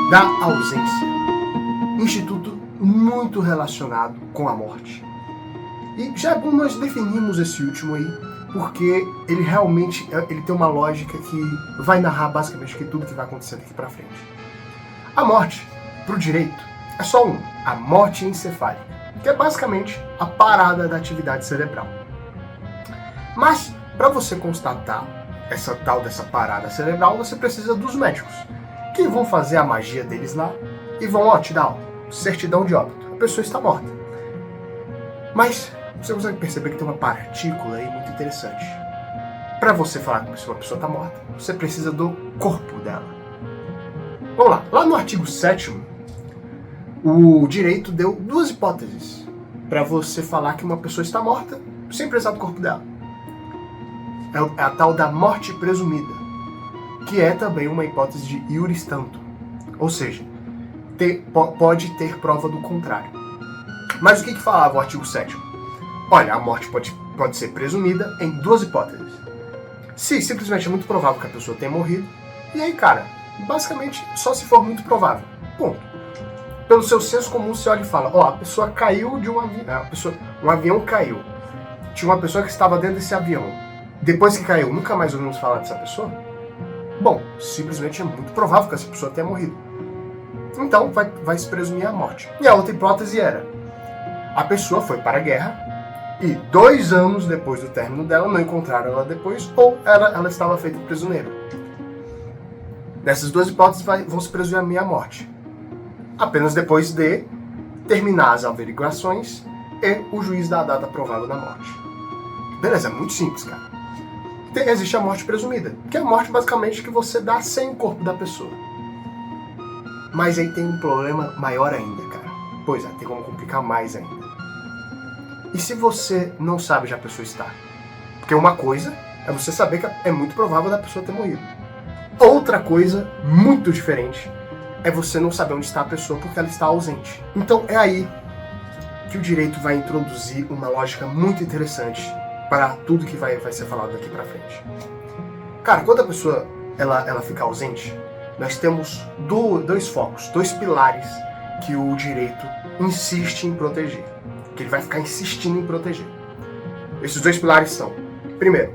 da ausência. Instituto muito relacionado com a morte. E já é bom nós definirmos esse último aí, porque ele realmente ele tem uma lógica que vai narrar basicamente tudo que vai acontecer daqui pra frente. A morte, pro direito, é só a morte encefálica, que é basicamente a parada da atividade cerebral. Mas, para você constatar essa tal dessa parada cerebral, você precisa dos médicos, que vão fazer a magia deles lá e vão te dar certidão de óbito. A pessoa está morta. Mas você consegue perceber que tem uma partícula aí muito interessante. Para você falar que uma pessoa está morta, você precisa do corpo dela. Vamos lá. Lá no artigo 7º, o direito deu duas hipóteses para você falar que uma pessoa está morta sem precisar do corpo dela. É a tal da morte presumida, que é também uma hipótese de iuris tanto. Ou seja, pode ter prova do contrário. Mas o que falava o artigo 7º? Olha, a morte pode ser presumida em duas hipóteses. Se simplesmente é muito provável que a pessoa tenha morrido, e aí, cara, basicamente só se for muito provável. Ponto. Pelo seu senso comum, você olha e fala, a pessoa caiu de um avião. Um avião caiu. Tinha uma pessoa que estava dentro desse avião. Depois que caiu, nunca mais ouvimos falar dessa pessoa? Bom, simplesmente é muito provável que essa pessoa tenha morrido. Então, vai se presumir a morte. E a outra hipótese era, a pessoa foi para a guerra, e 2 anos depois do término dela, não encontraram ela depois, ou ela estava feita prisioneira. Nessas duas hipóteses vão se presumir a morte. Apenas depois de terminar as averiguações e o juiz dá a data provável da morte. Beleza, é muito simples, cara. Existe a morte presumida, que é a morte basicamente que você dá sem o corpo da pessoa. Mas aí tem um problema maior ainda, cara. Pois é, tem como complicar mais ainda. E se você não sabe onde a pessoa está? Porque uma coisa é você saber que é muito provável da pessoa ter morrido. Outra coisa, muito diferente, é você não saber onde está a pessoa porque ela está ausente. Então é aí que o direito vai introduzir uma lógica muito interessante para tudo que vai ser falado daqui pra frente. Cara, quando a pessoa ela fica ausente, nós temos dois focos, 2 pilares que o direito insiste em proteger, que ele vai ficar insistindo em proteger. Esses 2 pilares são, primeiro,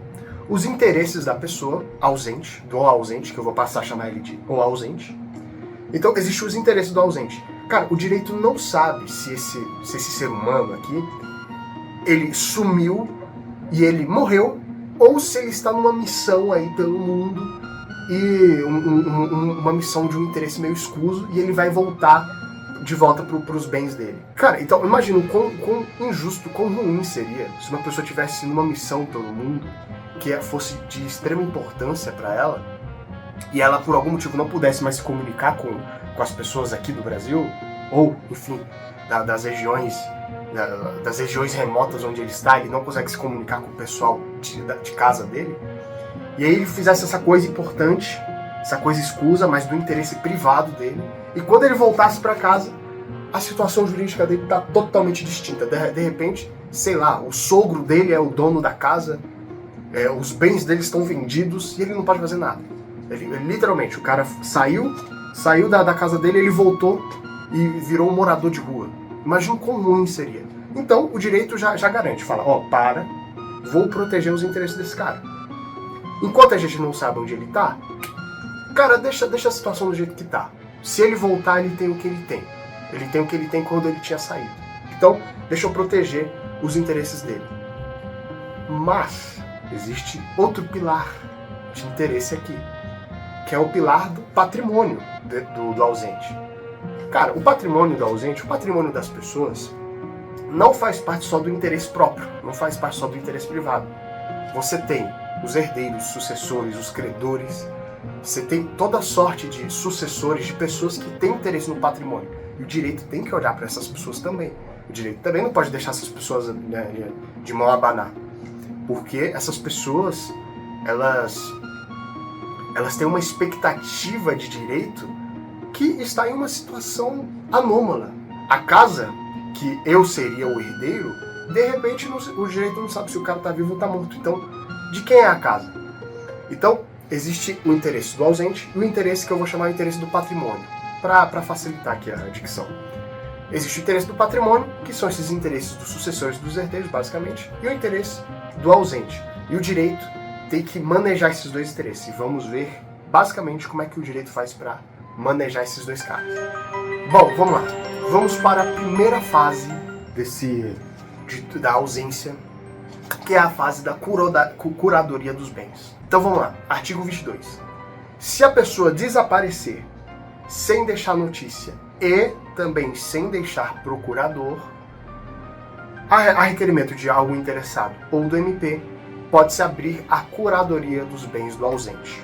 os interesses da pessoa ausente, do ausente, que eu vou passar a chamar ele de o ausente. Então, existem os interesses do ausente. Cara, o direito não sabe se esse ser humano aqui, ele sumiu e ele morreu, ou se ele está numa missão aí pelo mundo, e uma missão de um interesse meio escuso, e ele vai voltar de volta para os bens dele. Cara, então imagina o quão injusto, quão ruim seria se uma pessoa tivesse numa missão pelo mundo, que fosse de extrema importância para ela, e ela por algum motivo não pudesse mais se comunicar com as pessoas aqui do Brasil, ou, enfim, das regiões remotas onde ele está, ele não consegue se comunicar com o pessoal de casa dele, e aí ele fizesse essa coisa importante, essa coisa escusa, mas do interesse privado dele, e quando ele voltasse para casa, a situação jurídica dele está totalmente distinta. De repente, sei lá, o sogro dele é o dono da casa, os bens dele estão vendidos e ele não pode fazer nada. Ele literalmente, o cara saiu da casa dele, ele voltou e virou um morador de rua. Imagina quão ruim seria. Então, o direito já garante, fala, vou proteger os interesses desse cara. Enquanto a gente não sabe onde ele tá, cara, deixa a situação do jeito que tá. Se ele voltar, ele tem o que ele tem. Ele tem o que ele tem quando ele tinha saído. Então, deixa eu proteger os interesses dele. Mas, existe outro pilar de interesse aqui, que é o pilar do patrimônio do ausente. Cara, o patrimônio do ausente, o patrimônio das pessoas, não faz parte só do interesse próprio, não faz parte só do interesse privado. Você tem os herdeiros, sucessores, os credores, você tem toda sorte de sucessores, de pessoas que têm interesse no patrimônio. E o direito tem que olhar para essas pessoas também. O direito também não pode deixar essas pessoas de mão a abanar. Porque essas pessoas, elas têm uma expectativa de direito que está em uma situação anômala. A casa, que eu seria o herdeiro, de repente o direito não sabe se o cara está vivo ou está morto. Então, de quem é a casa? Então, existe o interesse do ausente e o interesse que eu vou chamar de interesse do patrimônio. para facilitar aqui a dicção. Existe o interesse do patrimônio, que são esses interesses dos sucessores dos herdeiros, basicamente, e o interesse do ausente. E o direito tem que manejar esses dois interesses. E vamos ver, basicamente, como é que o direito faz para manejar esses dois caras. Bom, vamos lá. Vamos para a primeira fase da ausência, que é a fase da curadoria dos bens. Então vamos lá. Artigo 22. Se a pessoa desaparecer sem deixar notícia e também sem deixar procurador, a requerimento de algum interessado ou do MP, pode-se abrir a curadoria dos bens do ausente.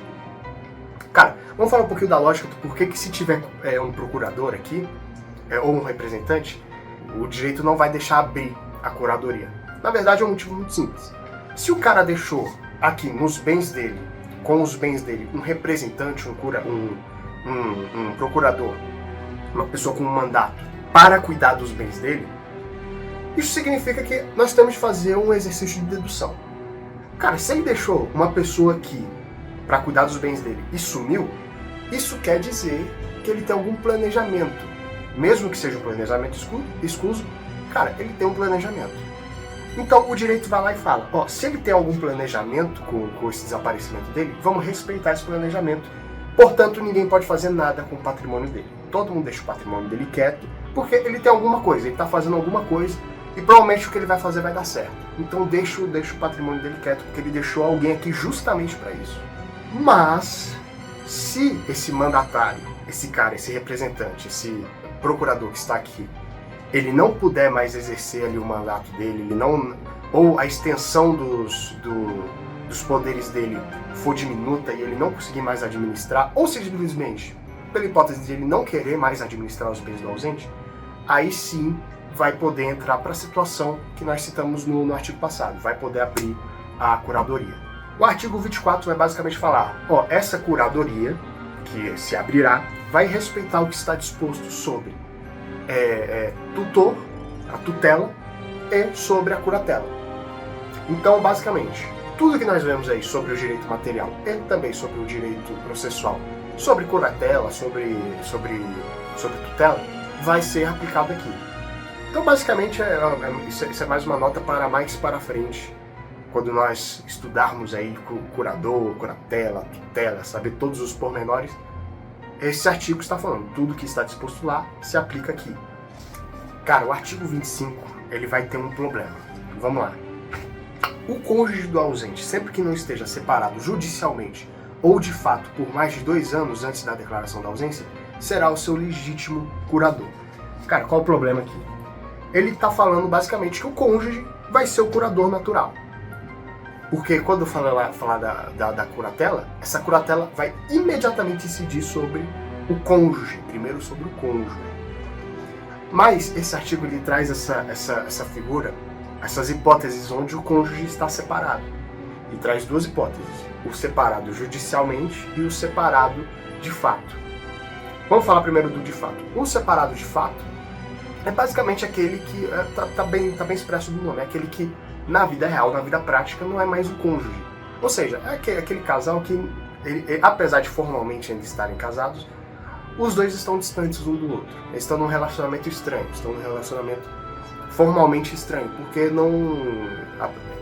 Cara, vamos falar um pouquinho da lógica do porquê que se tiver um procurador aqui, ou um representante, o direito não vai deixar abrir a curadoria. Na verdade é um motivo muito simples. Se o cara deixou aqui nos bens dele, com os bens dele, um representante, um procurador, uma pessoa com um mandato para cuidar dos bens dele, isso significa que nós temos de fazer um exercício de dedução. Cara, se ele deixou uma pessoa aqui para cuidar dos bens dele e sumiu, isso quer dizer que ele tem algum planejamento. Mesmo que seja um planejamento escuso, cara, ele tem um planejamento. Então o direito vai lá e fala, ó, se ele tem algum planejamento com esse desaparecimento dele, vamos respeitar esse planejamento. Portanto, ninguém pode fazer nada com o patrimônio dele. Todo mundo deixa o patrimônio dele quieto, porque ele tem alguma coisa, ele está fazendo alguma coisa, e provavelmente o que ele vai fazer vai dar certo. Então deixa o patrimônio dele quieto, porque ele deixou alguém aqui justamente para isso. Mas, se esse mandatário, esse cara, esse representante, esse procurador que está aqui, ele não puder mais exercer ali o mandato dele, ou a extensão dos poderes dele for diminuta e ele não conseguir mais administrar, ou simplesmente, pela hipótese de ele não querer mais administrar os bens do ausente, aí sim vai poder entrar para a situação que nós citamos no artigo passado, vai poder abrir a curadoria. O artigo 24 vai basicamente falar, ó, essa curadoria, que se abrirá, vai respeitar o que está disposto sobre tutor, a tutela, e sobre a curatela. Então, basicamente, tudo que nós vemos aí sobre o direito material e também sobre o direito processual, sobre curatela, sobre tutela, vai ser aplicado aqui. Então, basicamente, isso é mais uma nota mais para frente, quando nós estudarmos aí curador, curatela, tutela, saber todos os pormenores, esse artigo está falando, tudo que está disposto lá se aplica aqui. Cara, o artigo 25, ele vai ter um problema. Vamos lá. O cônjuge do ausente, sempre que não esteja separado judicialmente ou de fato por mais de 2 anos antes da declaração da ausência, será o seu legítimo curador. Cara, qual o problema aqui? Ele está falando basicamente que o cônjuge vai ser o curador natural. Porque quando eu falar da curatela, essa curatela vai imediatamente incidir sobre o cônjuge, primeiro sobre o cônjuge. Mas esse artigo ele traz essa figura, essas hipóteses onde o cônjuge está separado. E traz 2 hipóteses, o separado judicialmente e o separado de fato. Vamos falar primeiro do de fato. O separado de fato é basicamente aquele que está bem expresso no nome, é aquele que na vida real, na vida prática, não é mais o cônjuge. Ou seja, é aquele casal que, apesar de formalmente ainda estarem casados, os dois estão distantes um do outro. Eles estão num relacionamento estranho, estão num relacionamento formalmente estranho, porque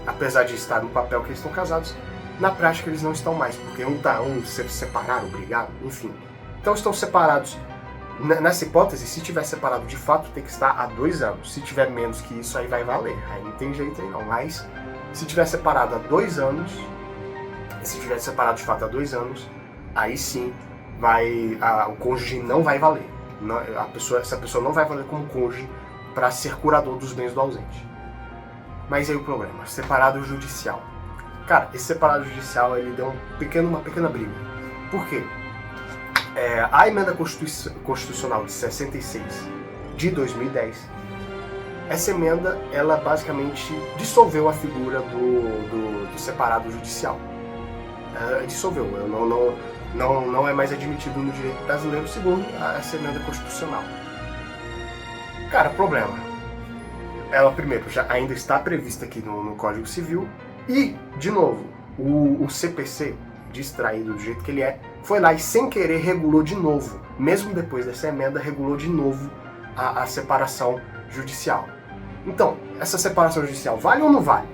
apesar de estar no papel que eles estão casados, na prática eles não estão mais, porque um se separaram, brigaram, enfim. Então estão separados. Nessa hipótese, se tiver separado de fato, tem que estar há 2 anos. Se tiver menos que isso, aí vai valer. Aí não tem jeito aí não. Mas, se tiver separado há 2 anos, se tiver separado de fato há 2 anos, aí sim, o cônjuge não vai valer. Essa pessoa não vai valer como cônjuge para ser curador dos bens do ausente. Mas aí o problema, separado judicial. Cara, esse separado judicial, ele deu uma pequena briga. Por quê? A emenda constitucional de 66 de 2010, essa emenda, ela basicamente dissolveu a figura do separado judicial. Dissolveu, não é mais admitido no direito brasileiro segundo essa emenda constitucional. Cara, problema. Ela, primeiro, já ainda está prevista aqui no Código Civil e, de novo, o CPC, distraído do jeito que ele foi lá e sem querer regulou de novo mesmo depois dessa emenda, regulou de novo a separação judicial. Então, essa separação judicial vale ou não vale?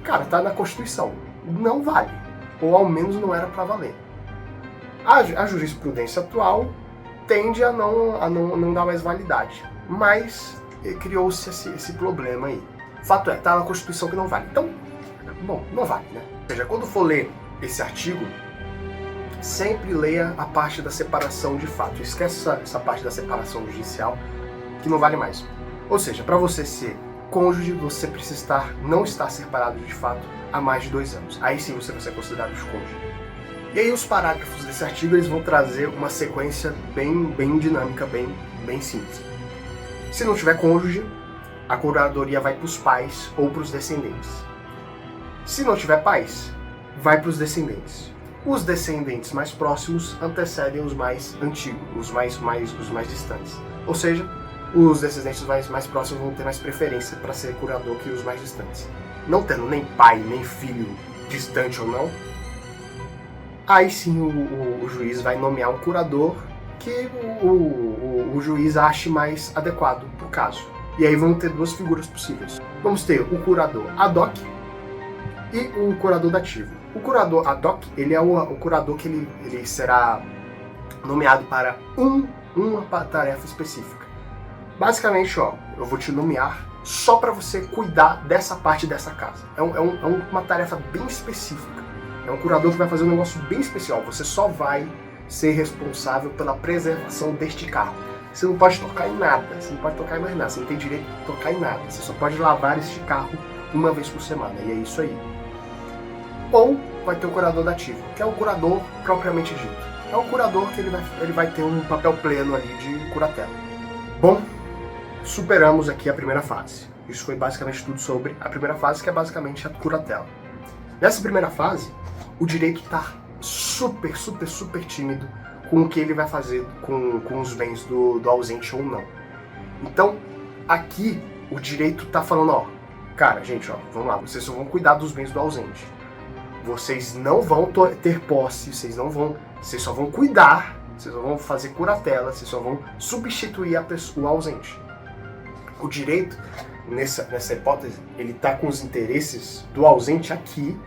Cara, tá na Constituição. Não vale. Ou ao menos não era para valer. A jurisprudência atual tende a não dar mais validade. Mas criou-se esse problema aí. Fato é, tá na Constituição que não vale. Então, bom, não vale, né? Ou seja, quando for ler esse artigo, sempre leia a parte da separação de fato. Esquece essa parte da separação judicial, que não vale mais. Ou seja, para você ser cônjuge, você precisa não estar separado de fato há mais de 2 anos. Aí sim você vai ser considerado cônjuge. E aí os parágrafos desse artigo eles vão trazer uma sequência bem dinâmica, bem simples. Se não tiver cônjuge, a curadoria vai para os pais ou para os descendentes. Se não tiver pais, vai para os descendentes. Os descendentes mais próximos antecedem os mais antigos, os mais distantes. Ou seja, os descendentes mais próximos vão ter mais preferência para ser curador que os mais distantes. Não tendo nem pai, nem filho distante ou não, aí sim o juiz vai nomear um curador que o juiz ache mais adequado para o caso. E aí vão ter 2 figuras possíveis. Vamos ter o curador ad hoc e o curador dativo. O curador ad hoc, ele é o curador que ele será nomeado para uma tarefa específica. Basicamente, eu vou te nomear só para você cuidar dessa parte dessa casa. É uma tarefa bem específica. É um curador que vai fazer um negócio bem especial. Você só vai ser responsável pela preservação deste carro. Você não pode tocar em nada, você não pode tocar em mais nada, você não tem direito de tocar em nada. Você só pode lavar este carro uma vez por semana, e é isso aí. Ou vai ter o curador dativo, que é o curador propriamente dito. É um curador que ele vai ter um papel pleno ali de curatela. Bom, superamos aqui a primeira fase. Isso foi basicamente tudo sobre a primeira fase, que é basicamente a curatela. Nessa primeira fase, o direito está super tímido com o que ele vai fazer com os bens do ausente ou não. Então, aqui, o direito está falando, cara, gente, vamos lá, vocês só vão cuidar dos bens do ausente. Vocês não vão ter posse, vocês só vão cuidar, vocês só vão fazer curatela, vocês só vão substituir o ausente. O direito, nessa hipótese, ele está com os interesses do ausente aqui,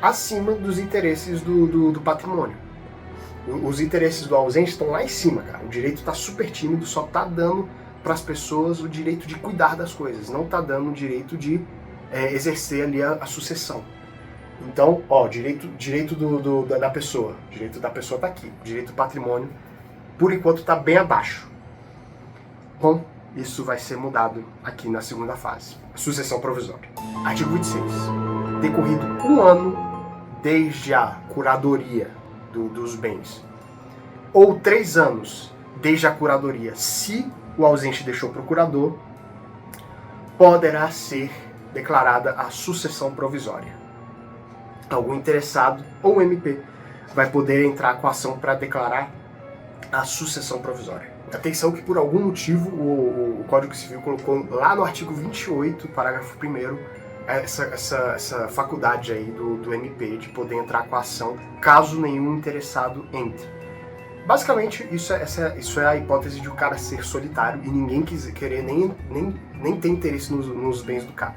acima dos interesses do patrimônio. Os interesses do ausente estão lá em cima, cara. O direito está super tímido, só está dando para as pessoas o direito de cuidar das coisas, não está dando o direito de exercer ali a sucessão. Então, direito da pessoa. O direito da pessoa está aqui. O direito do patrimônio, por enquanto, está bem abaixo. Bom, isso vai ser mudado aqui na segunda fase. Sucessão provisória. Artigo 26. Decorrido 1 ano desde a curadoria dos bens, ou 3 anos desde a curadoria, se o ausente deixou para o curador, poderá ser declarada a sucessão provisória. Algum interessado ou MP vai poder entrar com a ação para declarar a sucessão provisória. Atenção que por algum motivo o Código Civil colocou lá no artigo 28, parágrafo 1º, essa faculdade aí do MP de poder entrar com a ação caso nenhum interessado entre. Basicamente, isso é a hipótese de o cara ser solitário e ninguém querer nem ter interesse nos bens do cara.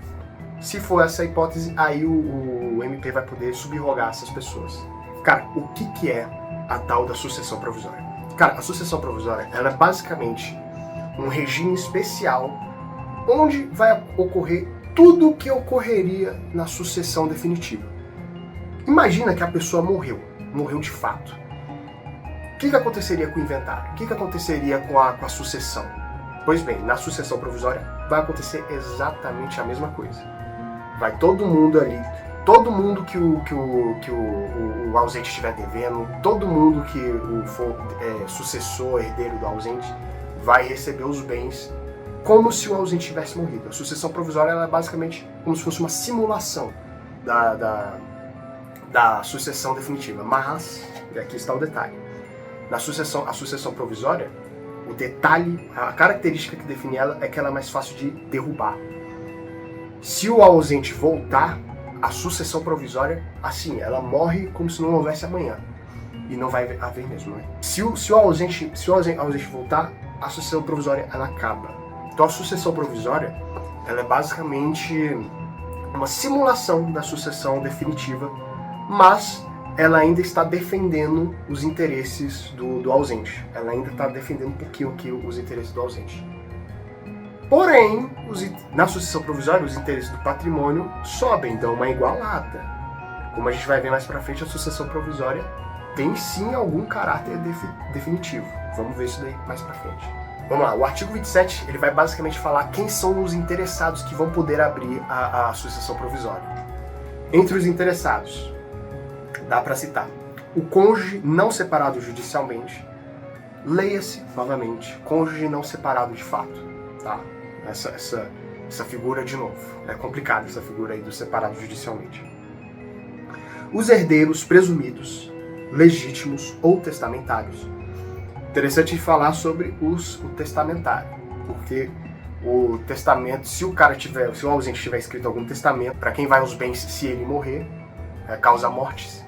Se for essa hipótese, aí o MP vai poder subrogar essas pessoas. Cara, o que é a tal da sucessão provisória? Cara, a sucessão provisória ela é basicamente um regime especial onde vai ocorrer tudo o que ocorreria na sucessão definitiva. Imagina que a pessoa morreu de fato. O que aconteceria com o inventário? O que aconteceria com a sucessão? Pois bem, na sucessão provisória vai acontecer exatamente a mesma coisa. Vai todo mundo ali, todo mundo que o ausente estiver devendo, todo mundo que for sucessor, herdeiro do ausente, vai receber os bens como se o ausente tivesse morrido. A sucessão provisória ela é basicamente como se fosse uma simulação da sucessão definitiva. Mas, e aqui está o detalhe, a sucessão provisória, o detalhe, a característica que define ela é que ela é mais fácil de derrubar. Se o ausente voltar, a sucessão provisória, assim, ela morre como se não houvesse amanhã. e não vai haver mesmo, né? Se o ausente voltar, a sucessão provisória ela acaba. Então a sucessão provisória ela é basicamente uma simulação da sucessão definitiva, mas ela ainda está defendendo os interesses do ausente. Ela ainda está defendendo um pouquinho aqui os interesses do ausente. Porém, na sucessão provisória, os interesses do patrimônio sobem, dão uma igualada. Como a gente vai ver mais pra frente, a sucessão provisória tem sim algum caráter definitivo. Vamos ver isso daí mais pra frente. Vamos lá, o artigo 27 ele vai basicamente falar quem são os interessados que vão poder abrir a sucessão provisória. Entre os interessados, dá para citar o cônjuge não separado judicialmente, leia-se, novamente, cônjuge não separado de fato, tá? Essa figura, de novo, é complicada essa figura aí do separado judicialmente. Os herdeiros presumidos, legítimos ou testamentários. Interessante falar sobre o testamentário, porque o testamento, se o ausente tiver escrito algum testamento, para quem vai os bens se ele morrer, causa mortes.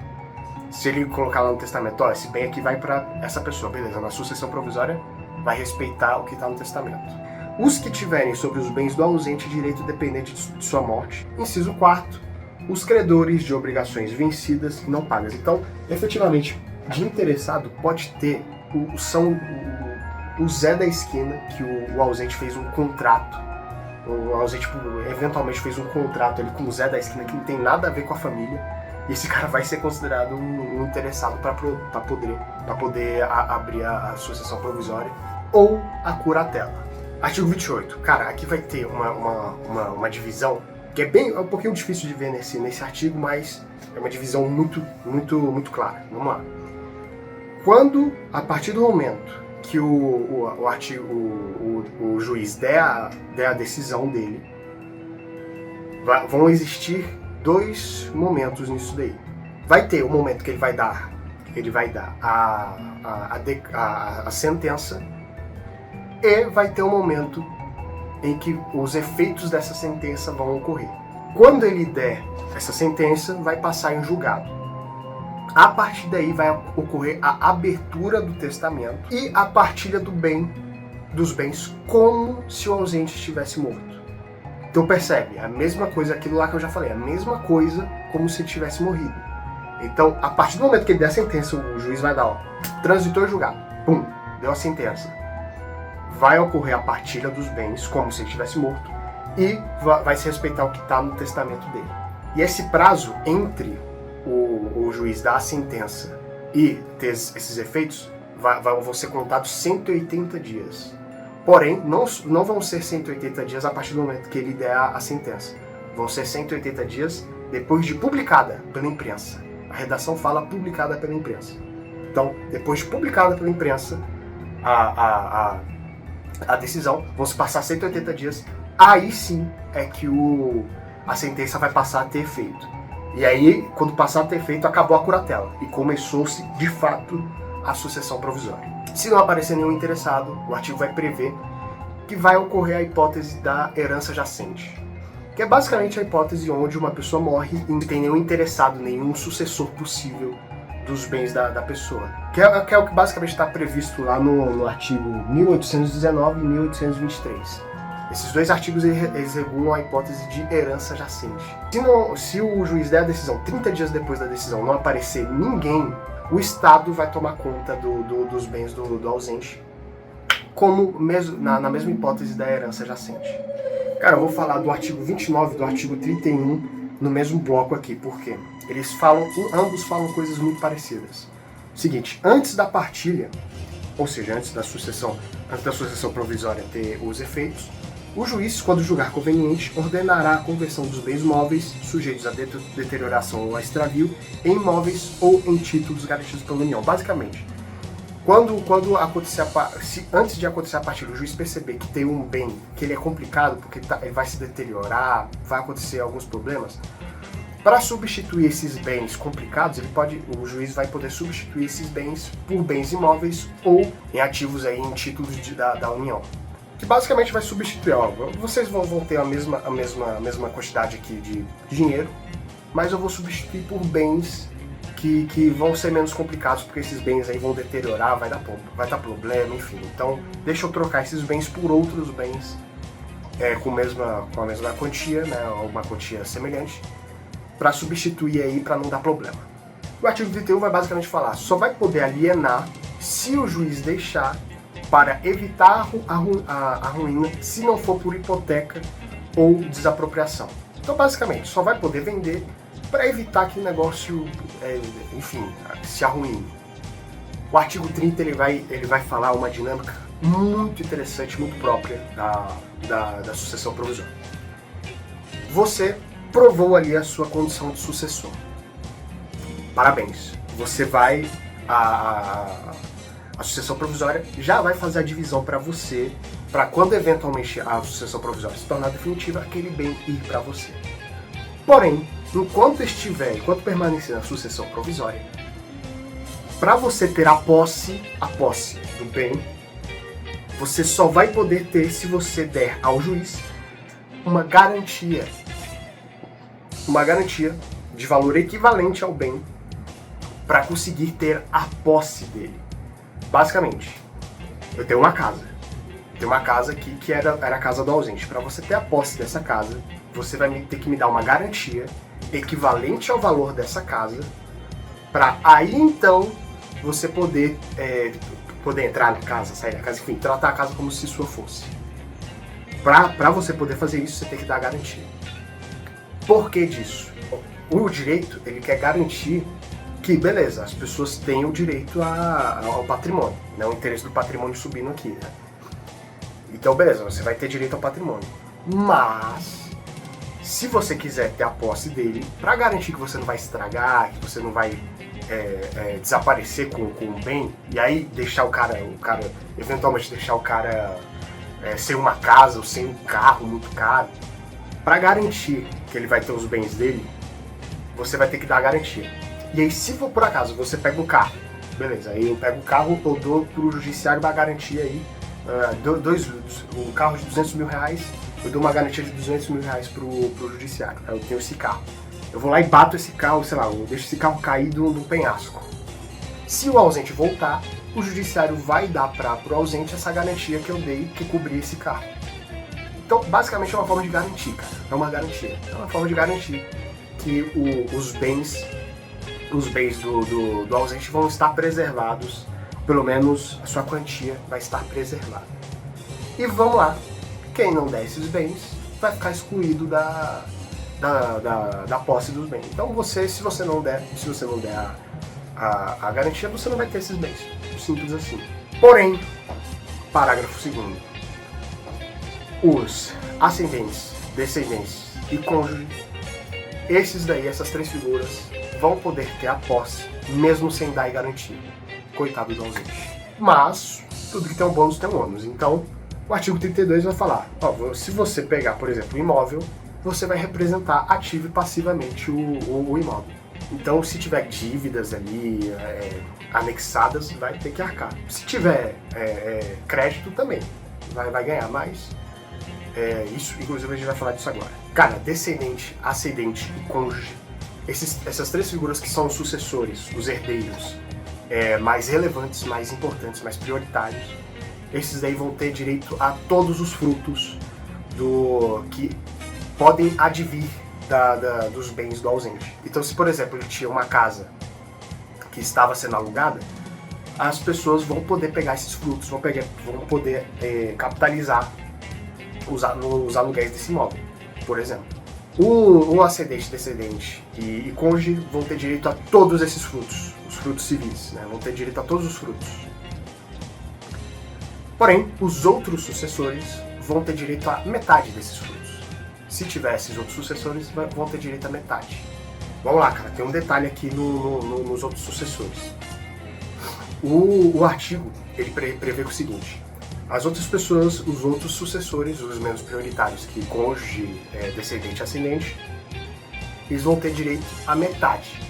Se ele colocar lá no testamento, ó, esse bem aqui vai para essa pessoa, beleza, na sucessão provisória vai respeitar o que está no testamento. Os que tiverem sobre os bens do ausente direito dependente de sua morte. Inciso 4. Os credores de obrigações vencidas e não pagas. Então, efetivamente, de interessado pode ter o Zé da esquina, que o ausente fez um contrato. O ausente eventualmente fez um contrato ali com o Zé da esquina que não tem nada a ver com a família. E esse cara vai ser considerado um interessado para poder abrir a sucessão provisória ou a curatela. Artigo 28. Cara, aqui vai ter uma divisão que é um pouquinho difícil de ver nesse artigo, mas é uma divisão muito clara. Vamos lá. Quando, a partir do momento que o juiz der a decisão dele, vão existir dois momentos nisso daí. Vai ter o momento que ele vai dar a sentença, e vai ter um momento em que os efeitos dessa sentença vão ocorrer. Quando ele der essa sentença, vai passar em julgado. A partir daí vai ocorrer a abertura do testamento e a partilha dos bens como se o ausente estivesse morto. Então percebe, a mesma coisa, aquilo lá que eu já falei, a mesma coisa como se ele tivesse morrido. Então, a partir do momento que ele der a sentença, o juiz vai dar, ó, transitou e julgado. Pum, deu a sentença. Vai ocorrer a partilha dos bens, como se ele estivesse morto, e vai se respeitar o que está no testamento dele. E esse prazo entre o juiz dar a sentença e ter esses efeitos vão ser contados 180 dias. Porém, não vão ser 180 dias a partir do momento que ele der a sentença. Vão ser 180 dias depois de publicada pela imprensa. A redação fala publicada pela imprensa. Então, depois de publicada pela imprensa, a decisão, vão se passar 180 dias, aí sim é que a sentença vai passar a ter efeito. E aí, quando passar a ter efeito, acabou a curatela e começou-se, de fato, a sucessão provisória. Se não aparecer nenhum interessado, o artigo vai prever que vai ocorrer a hipótese da herança jacente, que é basicamente a hipótese onde uma pessoa morre e não tem nenhum interessado, nenhum sucessor possível dos bens da pessoa, que é o que basicamente está previsto lá no artigo 1819 e 1823. Esses dois artigos eles regulam a hipótese de herança jacente. Se o juiz der a decisão 30 dias depois da decisão não aparecer ninguém, o Estado vai tomar conta dos bens do ausente, como na mesma hipótese da herança jacente. Cara, eu vou falar do artigo 29 e do artigo 31 no mesmo bloco aqui, porque ambos falam coisas muito parecidas. Seguinte, antes da partilha, ou seja, antes da sucessão provisória ter os efeitos, o juiz, quando julgar conveniente, ordenará a conversão dos bens móveis sujeitos a deterioração ou a extravio em imóveis ou em títulos garantidos pela União. Basicamente, antes de acontecer a partilha, o juiz perceber que tem um bem que ele é complicado, porque ele vai se deteriorar, vai acontecer alguns problemas, para substituir esses bens complicados, o juiz vai poder substituir esses bens por bens imóveis ou em ativos aí, em títulos da União. Que basicamente vai substituir, vocês vão ter a mesma quantidade aqui de dinheiro, mas eu vou substituir por bens que vão ser menos complicados, porque esses bens aí vão deteriorar, vai dar problema, enfim. Então, deixa eu trocar esses bens por outros bens com a mesma quantia, né, ou uma quantia semelhante, para substituir aí, para não dar problema. O artigo 31 vai basicamente falar, só vai poder alienar se o juiz deixar para evitar a ruína, se não for por hipoteca ou desapropriação. Então, basicamente, só vai poder vender para evitar que o negócio, enfim, se arruine. O artigo 30 ele vai falar uma dinâmica muito interessante, muito própria da sucessão provisória. Você provou ali a sua condição de sucessor. Parabéns. Você vai... A sucessão provisória já vai fazer a divisão para você, para quando eventualmente a sucessão provisória se tornar definitiva, aquele bem ir para você. Porém, enquanto permanecer na sucessão provisória, para você ter a posse do bem, você só vai poder ter se você der ao juiz uma garantia de valor equivalente ao bem para conseguir ter a posse dele. Basicamente, eu tenho uma casa aqui que era a casa do ausente. Para você ter a posse dessa casa, você vai ter que me dar uma garantia equivalente ao valor dessa casa, para aí então você poder entrar na casa, sair da casa, enfim, tratar a casa como se sua fosse. Para você poder fazer isso, você tem que dar a garantia. Por que disso? O direito, ele quer garantir que, beleza, as pessoas têm o direito ao patrimônio, né? O interesse do patrimônio subindo aqui, né? Então, beleza, você vai ter direito ao patrimônio. Mas, se você quiser ter a posse dele, para garantir que você não vai estragar, que você não vai desaparecer com o bem, e aí deixar o cara eventualmente deixar o cara sem uma casa ou sem um carro muito caro, para garantir que ele vai ter os bens dele, você vai ter que dar a garantia. E aí, se for por acaso você pega um carro, beleza, aí eu pego o carro, eu dou pro judiciário uma garantia aí, um carro de 200 mil reais, eu dou uma garantia de 200 mil reais pro judiciário, aí eu tenho esse carro. Eu vou lá e bato esse carro, sei lá, eu deixo esse carro cair do penhasco. Se o ausente voltar, o judiciário vai dar pro ausente essa garantia que eu dei que cobria esse carro. Então, basicamente é uma forma de garantir, cara. É uma garantia. É uma forma de garantir que os bens do ausente vão estar preservados, pelo menos a sua quantia vai estar preservada. E vamos lá, quem não der esses bens vai ficar excluído da posse dos bens. Então se você não der a garantia, você não vai ter esses bens. Simples assim. Porém, parágrafo 2º. Os ascendentes, descendentes e cônjuge, essas três figuras, vão poder ter a posse, mesmo sem dar garantia. Coitado do ausente. Mas, tudo que tem um bônus tem um ônus. Então, o artigo 32 vai falar, se você pegar, por exemplo, um imóvel, você vai representar ativo e passivamente o imóvel. Então, se tiver dívidas ali anexadas, vai ter que arcar. Se tiver crédito, também vai ganhar mais. Isso, inclusive, a gente vai falar disso agora. Cara, descendente, ascendente e cônjuge, essas três figuras que são os sucessores, os herdeiros mais relevantes, mais importantes, mais prioritários, esses daí vão ter direito a todos os frutos que podem advir dos bens do ausente. Então, se por exemplo ele tinha uma casa que estava sendo alugada, as pessoas vão poder pegar esses frutos, vão poder capitalizar nos aluguéis desse imóvel, por exemplo. O ascendente, descendente e cônjuge vão ter direito a todos esses frutos, os frutos civis, né? Vão ter direito a todos os frutos. Porém, os outros sucessores vão ter direito a metade desses frutos. Se tiver esses outros sucessores, vão ter direito a metade. Vamos lá, cara, tem um detalhe aqui nos outros sucessores. O artigo, ele prevê o seguinte: as outras pessoas, os outros sucessores, os menos prioritários, que cônjuge, descendente e ascendente, eles vão ter direito a metade.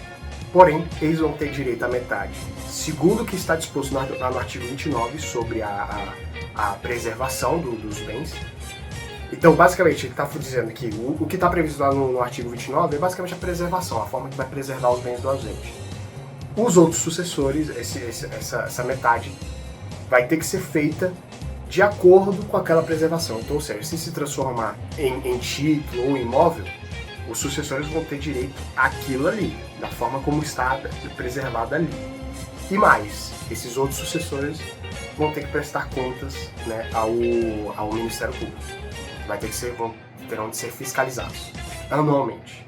Porém, eles vão ter direito à metade, segundo o que está disposto no artigo 29 sobre a preservação dos bens. Então, basicamente, ele está dizendo que o que está previsto lá no artigo 29 é basicamente a preservação, a forma que vai preservar os bens do ausente. Os outros sucessores, essa metade, vai ter que ser feita de acordo com aquela preservação. Então, ou seja, se transformar em título ou imóvel, os sucessores vão ter direito àquilo ali, da forma como está preservado ali. E mais, esses outros sucessores vão ter que prestar contas, né, ao Ministério Público. Terão de ser fiscalizados anualmente.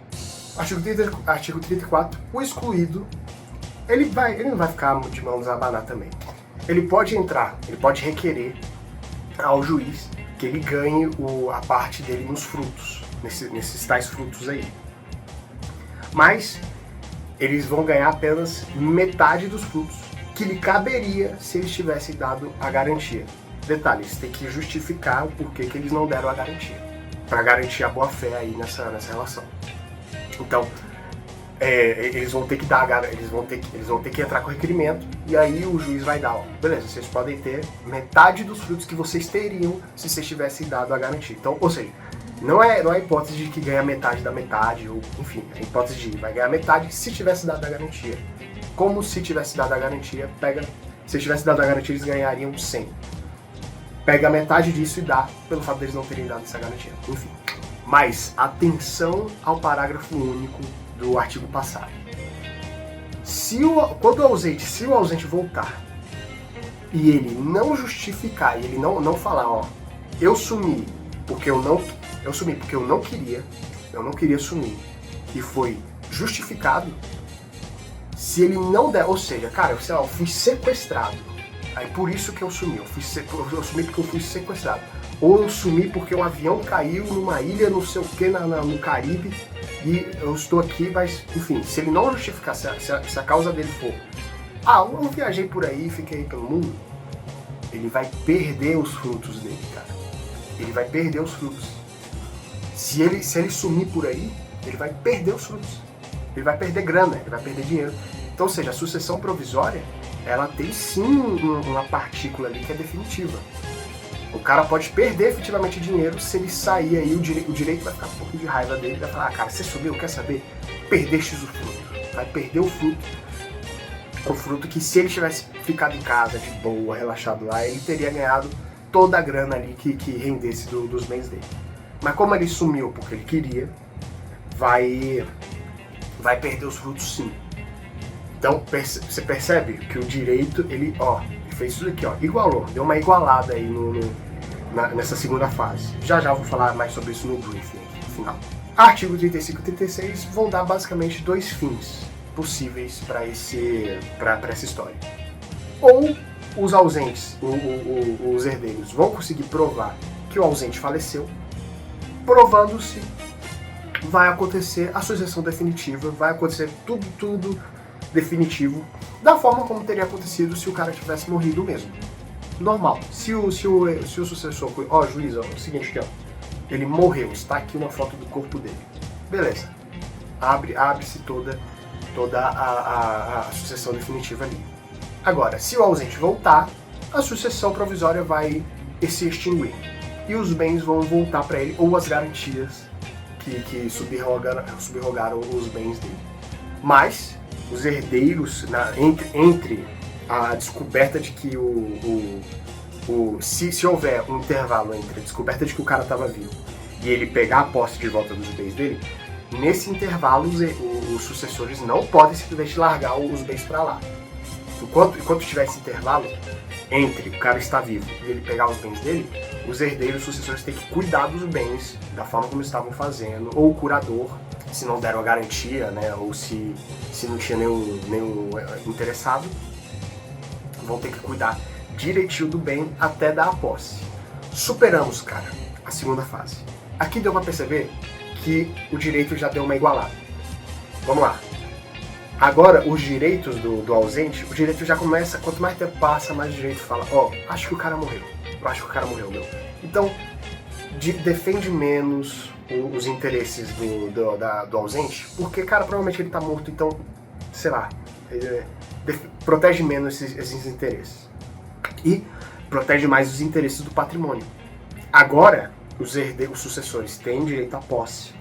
Artigo 34, o excluído, ele não vai ficar de mãos a abanar também. Ele pode requerer ao juiz que ele ganhe a parte dele nos frutos, nesses tais frutos aí. Mas eles vão ganhar apenas metade dos frutos que lhe caberia se eles tivessem dado a garantia. Detalhe, eles têm que justificar o porquê que eles não deram a garantia, para garantir a boa-fé aí nessa relação. Então, eles vão ter que entrar com o requerimento, e aí o juiz vai dar, ó, beleza, vocês podem ter metade dos frutos que vocês teriam se vocês tivessem dado a garantia. Então, ou seja, não é a hipótese de que ganha metade da metade, ou enfim, é a hipótese de vai ganhar metade se tivesse dado a garantia. Como se tivesse dado a garantia, se tivesse dado a garantia eles ganhariam 100. Pega metade disso e dá, pelo fato deles não terem dado essa garantia. Enfim. Mas atenção ao parágrafo único do artigo passado. Se o ausente voltar e ele não justificar, e ele não falar, ó, eu sumi porque eu não queria sumir, e foi justificado, se ele não der, ou seja, cara, eu fui sequestrado, aí por isso que eu sumi, eu sumi porque eu fui sequestrado, ou eu sumi porque o avião caiu numa ilha, não sei o que, no Caribe, e eu estou aqui, mas, enfim, se ele não justificar, se a causa dele for, eu viajei por aí, fiquei pelo mundo, ele vai perder os frutos dele, cara. Ele vai perder os frutos. Se ele sumir por aí, ele vai perder os frutos. Ele vai perder grana, ele vai perder dinheiro. Então, ou seja, a sucessão provisória, ela tem sim uma partícula ali que é definitiva. O cara pode perder efetivamente dinheiro se ele sair aí, o direito vai ficar um pouco de raiva dele, vai falar, cara, você subiu, quer saber? Perdeste o fruto. Vai perder o fruto que se ele tivesse ficado em casa, de boa, relaxado lá, ele teria ganhado toda a grana ali que rendesse dos bens dele. Mas como ele sumiu porque ele queria, vai perder os frutos sim. Então você percebe que o direito, ele fez isso aqui, igualou, deu uma igualada aí nessa segunda fase. Já vou falar mais sobre isso no briefing aqui, no final. Artigo 35 e 36 vão dar basicamente dois fins possíveis para essa história. Ou os ausentes, os herdeiros, vão conseguir provar que o ausente faleceu. Provando-se, vai acontecer a sucessão definitiva, vai acontecer tudo definitivo, da forma como teria acontecido se o cara tivesse morrido mesmo. Normal. Se o sucessor, juiz, é o seguinte aqui, ele morreu, está aqui uma foto do corpo dele. Beleza. Abre-se toda a sucessão definitiva ali. Agora, se o ausente voltar, a sucessão provisória vai se extinguir. E os bens vão voltar para ele, ou as garantias que subrogaram os bens dele. Mas os herdeiros, entre a descoberta de que se houver um intervalo entre a descoberta de que o cara estava vivo e ele pegar a posse de volta dos bens dele, nesse intervalo os sucessores não podem simplesmente largar os bens para lá. Enquanto tiver esse intervalo entre o cara estar vivo e ele pegar os bens dele, os herdeiros, os sucessores têm que cuidar dos bens da forma como estavam fazendo, ou o curador, se não deram a garantia, né, ou se não tinha nenhum interessado, vão ter que cuidar direitinho do bem até dar a posse. Superamos, cara, a segunda fase. Aqui deu pra perceber que o direito já deu uma igualada. Vamos lá. Agora, os direitos do ausente, o direito já começa, quanto mais tempo passa, mais o direito fala, acho que o cara morreu. Eu acho que o cara morreu, meu. Então, defende menos os interesses do ausente, porque, cara, provavelmente ele tá morto, então, sei lá, protege menos esses interesses. E protege mais os interesses do patrimônio. Agora, os sucessores têm direito à posse.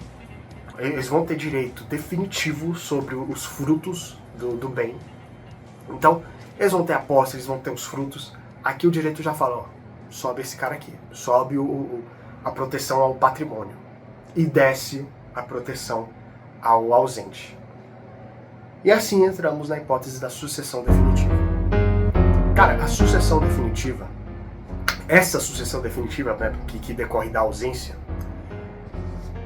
Eles vão ter direito definitivo sobre os frutos do bem. Então, eles vão ter a posse, eles vão ter os frutos. Aqui o direito já fala, ó, sobe esse cara aqui, sobe a proteção ao patrimônio e desce a proteção ao ausente. E assim entramos na hipótese da sucessão definitiva. Cara, a sucessão definitiva, essa sucessão definitiva, né, que decorre da ausência,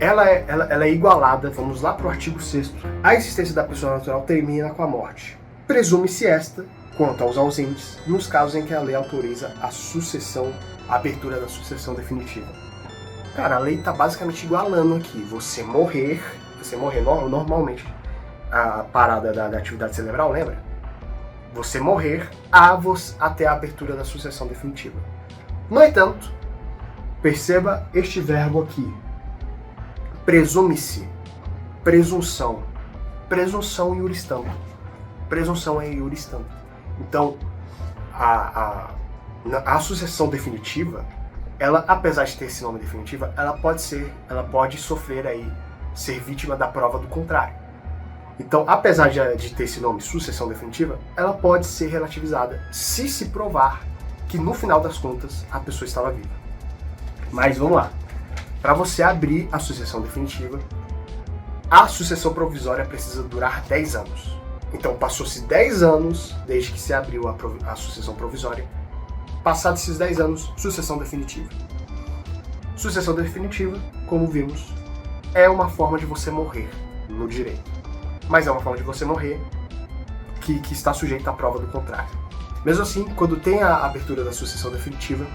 ela é igualada, vamos lá para o artigo 6º, a existência da pessoa natural termina com a morte. Presume-se esta, quanto aos ausentes, nos casos em que a lei autoriza a sucessão, a abertura da sucessão definitiva. Cara, a lei está basicamente igualando aqui, você morrer normalmente, a parada da atividade cerebral, lembra? Você morrer até a abertura da sucessão definitiva. No entanto, perceba este verbo aqui, presume-se, presunção iuris tanto. Presunção é iuris tanto. Então, a sucessão definitiva, ela, apesar de ter esse nome definitiva, ela pode sofrer aí, ser vítima da prova do contrário. Então, apesar de ter esse nome sucessão definitiva, ela pode ser relativizada se provar que no final das contas a pessoa estava viva. Mas vamos lá. Para você abrir a sucessão definitiva, a sucessão provisória precisa durar 10 anos. Então passou-se 10 anos desde que se abriu a sucessão provisória. Passados esses 10 anos, sucessão definitiva. Sucessão definitiva, como vimos, é uma forma de você morrer no direito. Mas é uma forma de você morrer que está sujeita à prova do contrário. Mesmo assim, quando tem a abertura da sucessão definitiva,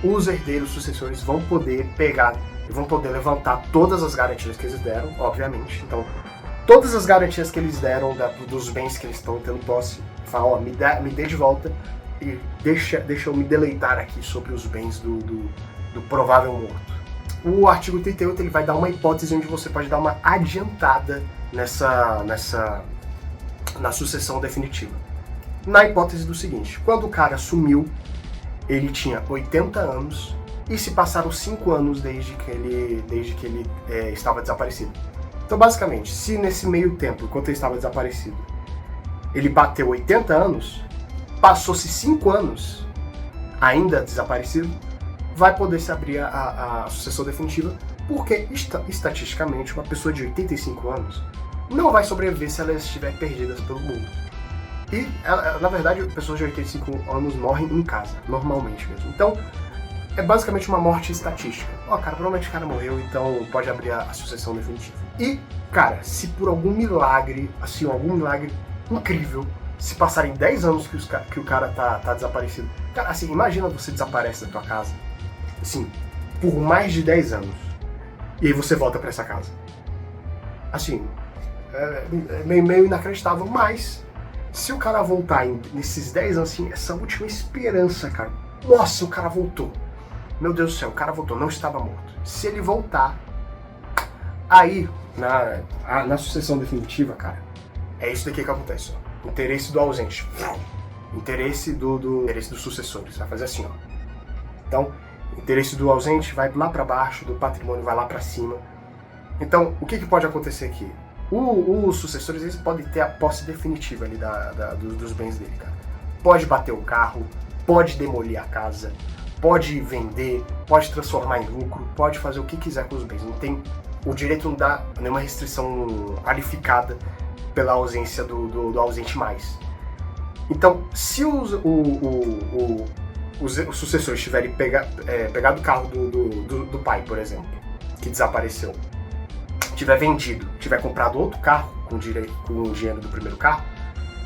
os herdeiros sucessores vão poder levantar todas as garantias que eles deram, obviamente. Então, todas as garantias que eles deram dos bens que eles estão tendo posse, falam, ó, me dê de volta e deixa eu me deleitar aqui sobre os bens do provável morto. O artigo 38 ele vai dar uma hipótese onde você pode dar uma adiantada na sucessão definitiva. Na hipótese do seguinte, quando o cara sumiu, ele tinha 80 anos e se passaram 5 anos desde que ele estava desaparecido. Então, basicamente, se nesse meio tempo, enquanto ele estava desaparecido, ele bateu 80 anos, passou-se 5 anos ainda desaparecido, vai poder se abrir a sucessão definitiva, porque estatisticamente uma pessoa de 85 anos não vai sobreviver se ela estiver perdida pelo mundo. E, na verdade, pessoas de 85 anos morrem em casa, normalmente mesmo. Então, é basicamente uma morte estatística. Cara, provavelmente o cara morreu, então pode abrir a sucessão definitiva. E, cara, se por algum milagre, assim, algum milagre incrível, se passarem 10 anos que o cara tá desaparecido. Cara, assim, imagina você desaparece da tua casa, assim, por mais de 10 anos. E aí você volta pra essa casa. Assim, é meio inacreditável, mas se o cara voltar nesses 10 anos, assim, essa última esperança, cara. Nossa, o cara voltou. Meu Deus do céu, o cara voltou, não estava morto. Se ele voltar, aí, na sucessão definitiva, cara, é isso daqui que acontece, ó. Interesse do ausente. Interesse dos sucessores. Vai fazer assim, ó. Então, interesse do ausente vai lá para baixo, do patrimônio vai lá para cima. Então, o que pode acontecer aqui? Os sucessores, eles podem ter a posse definitiva ali dos bens dele, cara. Pode bater o carro, pode demolir a casa, pode vender, pode transformar em lucro, pode fazer o que quiser com os bens. O direito não dá nenhuma restrição qualificada pela ausência do ausente mais. Então, se os sucessores tiverem pegado o carro do pai, por exemplo, que desapareceu, tiver vendido, tiver comprado outro carro com o dinheiro do primeiro carro,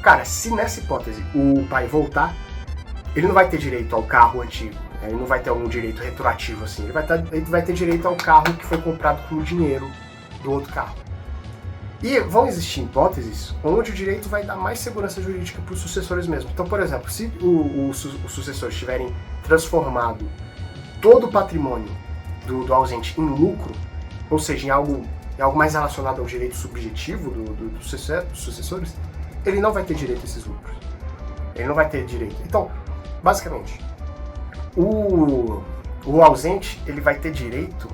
cara, se nessa hipótese o pai voltar, ele não vai ter direito ao carro antigo, né? Ele não vai ter algum direito retroativo assim, ele vai ter direito ao carro que foi comprado com o dinheiro do outro carro. E vão existir hipóteses onde o direito vai dar mais segurança jurídica para os sucessores mesmo. Então, por exemplo, se os sucessores tiverem transformado todo o patrimônio do ausente em lucro, ou seja, em algo mais relacionado ao direito subjetivo dos sucessores, ele não vai ter direito a esses lucros. Ele não vai ter direito. Então, basicamente, o ausente ele vai ter direito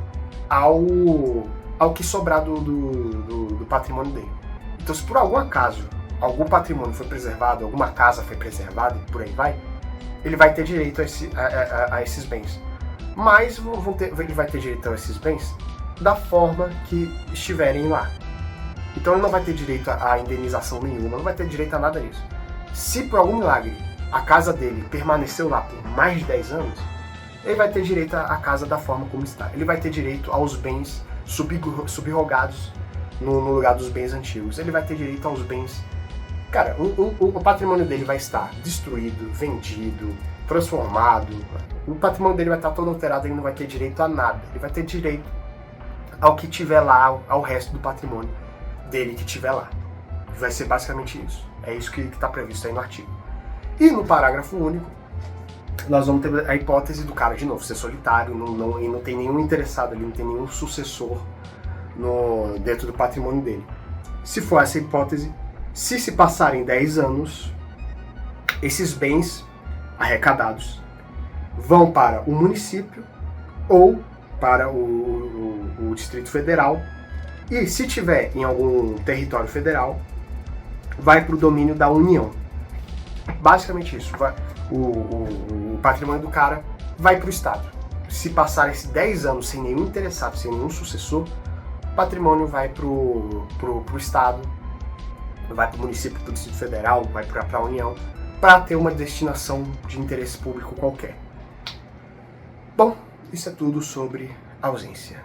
ao que sobrar do patrimônio dele. Então, se por algum acaso algum patrimônio foi preservado, alguma casa foi preservada e por aí vai, ele vai ter direito a esses bens. Mas ele vai ter direito a esses bens da forma que estiverem lá. Então ele não vai ter direito a indenização nenhuma, não vai ter direito a nada disso. Se por algum milagre a casa dele permaneceu lá por mais de 10 anos, ele vai ter direito à casa da forma como está. Ele vai ter direito aos bens subrogados no lugar dos bens antigos. Ele vai ter direito aos bens... Cara, o patrimônio dele vai estar destruído, vendido, transformado. O patrimônio dele vai estar todo alterado, ele não vai ter direito a nada. Ele vai ter direito ao que tiver lá, ao resto do patrimônio dele que tiver lá. Vai ser basicamente isso. É isso que está previsto aí no artigo. E no parágrafo único, nós vamos ter a hipótese do cara, de novo, ser solitário, e não tem nenhum interessado ali, não tem nenhum sucessor dentro do patrimônio dele. Se for essa hipótese, se passarem 10 anos, esses bens arrecadados vão para o município ou para o Distrito Federal, e se tiver em algum território federal, vai para o domínio da União. Basicamente isso. O patrimônio do cara vai para o Estado. Se passar esses 10 anos sem nenhum interessado, sem nenhum sucessor, o patrimônio vai para o Estado, vai para o município, para o Distrito Federal, vai para a União, para ter uma destinação de interesse público qualquer. Bom, isso é tudo sobre ausência.